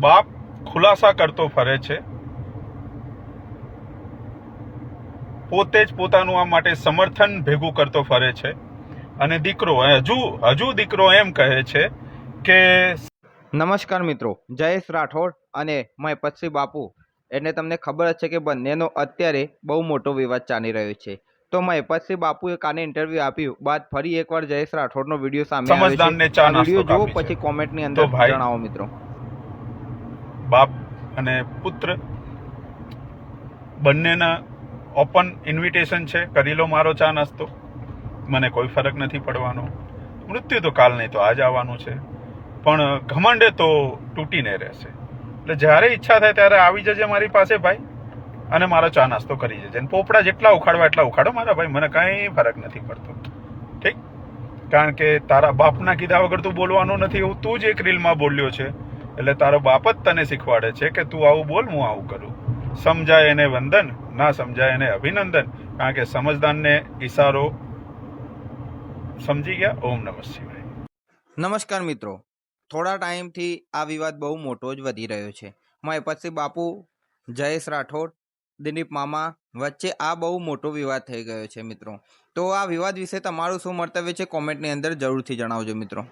બાપ ખુલાસા કરતો ફરે છે, પોતે જ પોતાનું આ માટે સમર્થન ભેગું કરતો ફરે છે, અને દીકરો હજુ દીકરો એમ કહે છે કે નમસ્કાર મિત્રો, જયેશ રાઠોડ અને મહેપતસિંહ બાપુ એટલે તમને ખબર જ છે કે બંનેનો અત્યારે બહુ મોટો વિવાદ ચાલી રહ્યો છે. તો મહેપતસિંહ બાપુએ કાલે ઇન્ટરવ્યૂ આપ્યું બાદ ફરી એકવાર જયેશ રાઠોડનો વિડીયો સામે આવ્યો છે. સમજદારને ચા આ નાસ્તો વિડીયો જુઓ કાપી છે. પછી કોમેન્ટની તો અંદર ભાઈ, જણાવો મિત્રો. બાપ અને પુત્ર બંનેના ઓપન ઇન્વિટેશન છે, કરી લો મારો ચા નાસ્તો, મને કોઈ ફરક નથી પડવાનો. મૃત્યુ તો કાલ નહીં તો આજ આવવાનું છે, પણ ઘમંડે તો તૂટીને રહેશે. એટલે જ્યારે ઈચ્છા થાય ત્યારે આવી જજે મારી પાસે ભાઈ, અને મારો ચા નાસ્તો કરી જજે. પોપડા જેટલા ઉખાડવા એટલા ઉખાડો મારા ભાઈ, મને કંઈ ફરક નથી પડતો. ઠીક? કારણ કે તારા બાપના કીધા વગર તું બોલવાનો નથી, એવું તું જ એક રીલમાં બોલ્યો છે. એટલે તારો બાપ જ તને શીખવાડે છે કે તું આવું બોલ, હું આવું કરું. સમજાય એને વંદન, ના સમજાય એને અભિનંદન. કારણ કે સમજદારને ઈશારો સમજી ગયા. ઓમ નમઃ શિવાય. નમસ્કાર મિત્રો, થોડા ટાઈમથી આ વિવાદ બહુ મોટો જ વધી રહ્યો છે. મહેપતસિંહ બાપુ, જયેશ રાઠોડ, દિલીપ મામા વચ્ચે આ બહુ મોટો વિવાદ થઈ ગયો છે મિત્રો. તો આ વિવાદ વિશે તમારું શું મંતવ્ય છે કોમેન્ટની અંદર જરૂરથી જણાવજો મિત્રો.